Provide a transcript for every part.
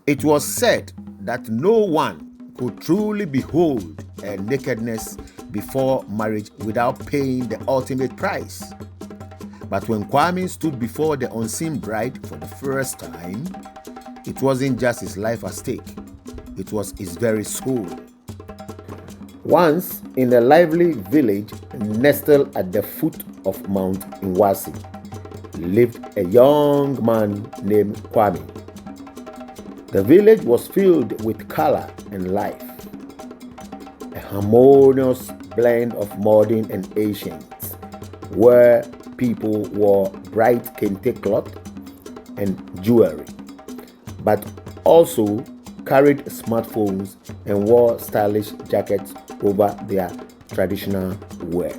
It was said that no one could truly behold a nakedness before marriage without paying the ultimate price. But when Kwame stood before the unseen bride for the first time, it wasn't just his life at stake, it was his very soul. Once, in a lively village nestled at the foot of Mount Inwasi, lived a young man named Kwame. The village was filled with color and life, a harmonious blend of modern and ancient, where people wore bright kente cloth and jewelry, but also carried smartphones and wore stylish jackets over their traditional wear.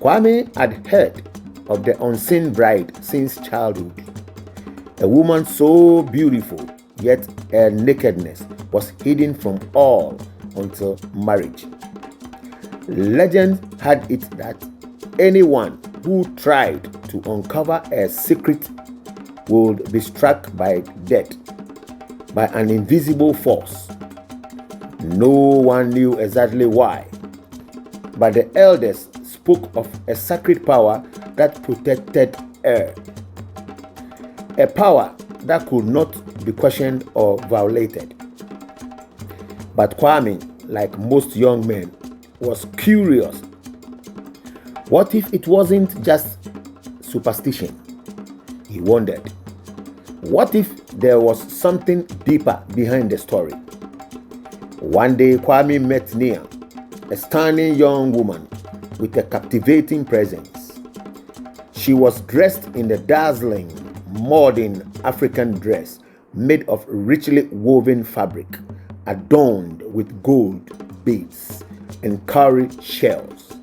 Kwame had heard of the unseen bride since childhood, a woman so beautiful, yet her nakedness was hidden from all until marriage. Legend had it that anyone who tried to uncover a secret would be struck by death by an invisible force. No one knew exactly why, but the elders spoke of a sacred power that protected her. A power that could not be questioned or violated. But Kwame, like most young men, was curious. What if it wasn't just superstition? He wondered. What if there was something deeper behind the story? One day, Kwame met Nia, a stunning young woman with a captivating presence. She was dressed in a dazzling, modern African dress made of richly woven fabric, adorned with gold beads and cowrie shells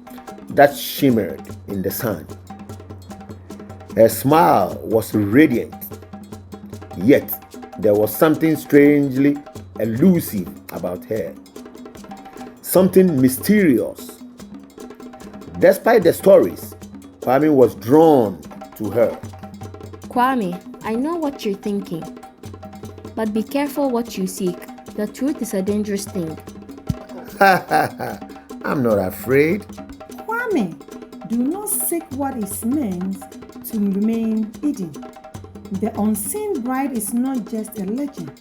that shimmered in the sun. Her smile was radiant, yet there was something strangely elusive about her, something mysterious. Despite the stories, Kwame was drawn to her. Kwame, I know what you're thinking, but be careful what you seek. The truth is a dangerous thing. I'm not afraid. Kwame, do not seek what is meant to remain hidden. The unseen bride is not just a legend,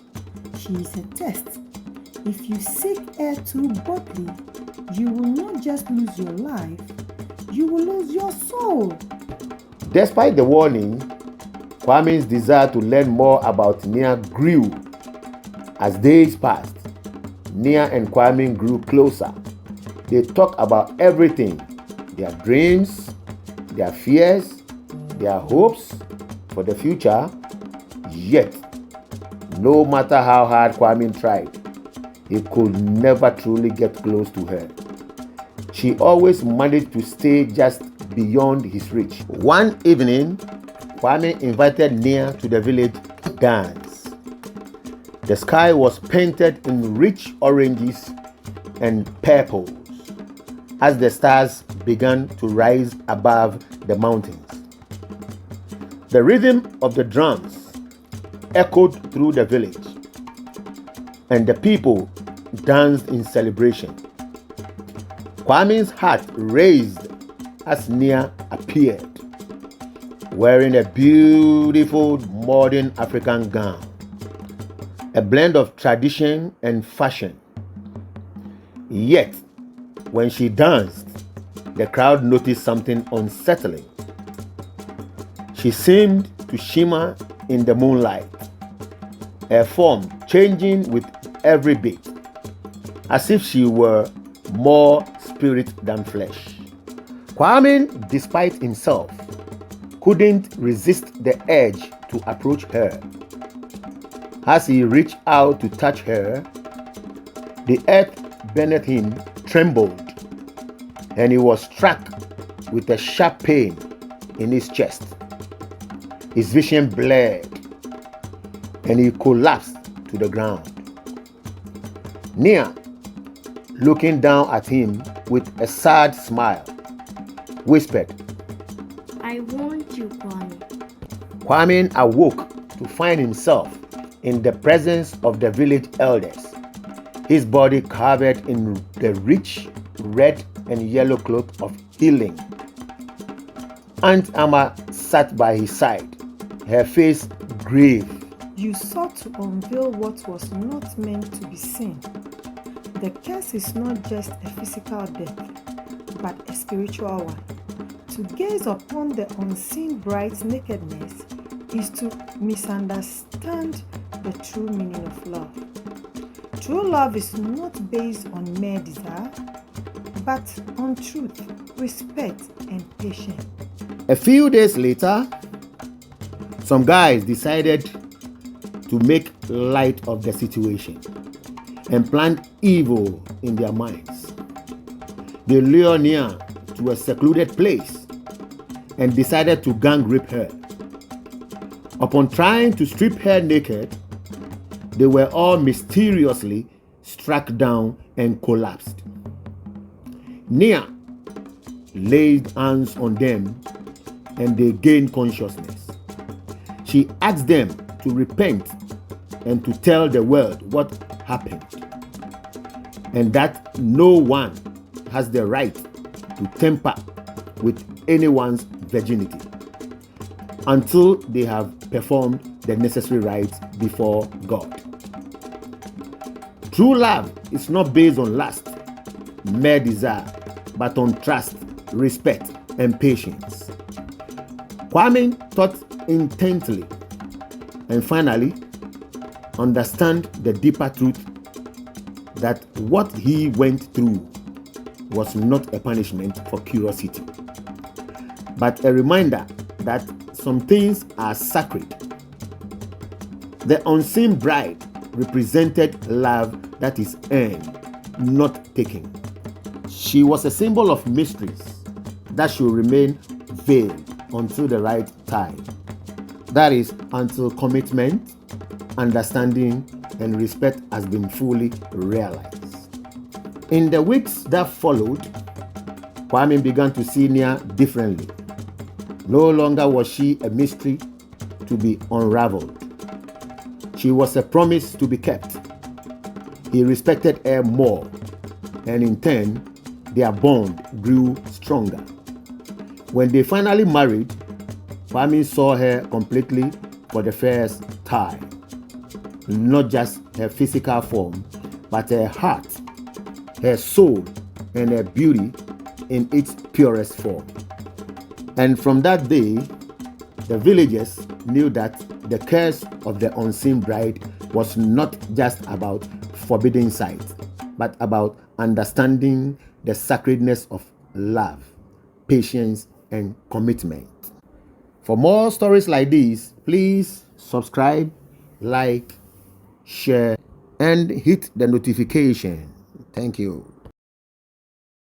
she is a test. If you seek her too boldly, you will not just lose your life, you will lose your soul. Despite the warning, Kwame's desire to learn more about Nia grew. As days passed, Nia and Kwame grew closer. They talked about everything, their dreams, their fears, their hopes for the future. Yet, no matter how hard Kwame tried, he could never truly get close to her. She always managed to stay just beyond his reach. One evening, Kwame invited Nia to the village dance. The sky was painted in rich oranges and purples as the stars began to rise above the mountains. The rhythm of the drums echoed through the village, and the people danced in celebration. Kwame's heart raised as Nia appeared, wearing a beautiful modern African gown, a blend of tradition and fashion. Yet, when she danced, the crowd noticed something unsettling. She seemed to shimmer in the moonlight, her form changing with every beat, as if she were more spirit than flesh. Kwame, despite himself, couldn't resist the urge to approach her. As he reached out to touch her, the earth beneath him trembled, and he was struck with a sharp pain in his chest. His vision blurred, and he collapsed to the ground. Nia, looking down at him with a sad smile, whispered, I want you, Kwame. Kwame awoke to find himself in the presence of the village elders, his body covered in the rich red and yellow cloth of healing. Aunt Amma sat by his side, her face grave. You sought to unveil what was not meant to be seen. The curse is not just a physical death, but a spiritual one. To gaze upon the unseen bride's nakedness is to misunderstand the true meaning of love. True love is not based on mere desire, but on truth, respect, and patience. A few days later, some guys decided to make light of the situation and planned evil in their minds. They lured Nia to a secluded place and decided to gang rape her. Upon trying to strip her naked, they were all mysteriously struck down and collapsed. Nia laid hands on them and they gained consciousness. She asked them to repent and to tell the world what happened, and that no one has the right to tamper with anyone's virginity until they have performed the necessary rites before God. True love is not based on lust, mere desire, but on trust, respect, and patience. Kwame thought intently and finally understand the deeper truth that what he went through was not a punishment for curiosity, but a reminder that some things are sacred. The unseen bride represented love that is earned, not taken. She was a symbol of mysteries that should remain veiled until the right time. That is, until commitment, understanding, and respect has been fully realized. In the weeks that followed, Kwame began to see Nia differently. No longer was she a mystery to be unraveled. She was a promise to be kept. He respected her more, and in turn, their bond grew stronger. When they finally married, Kwame saw her completely for the first time. Not just her physical form, but her heart, her soul, and her beauty in its purest form. And from that day, the villagers knew that the curse of the unseen bride was not just about forbidden sight, but about understanding the sacredness of love, patience, and commitment. For more stories like these, please subscribe, like, share, and hit the notification. Thank you.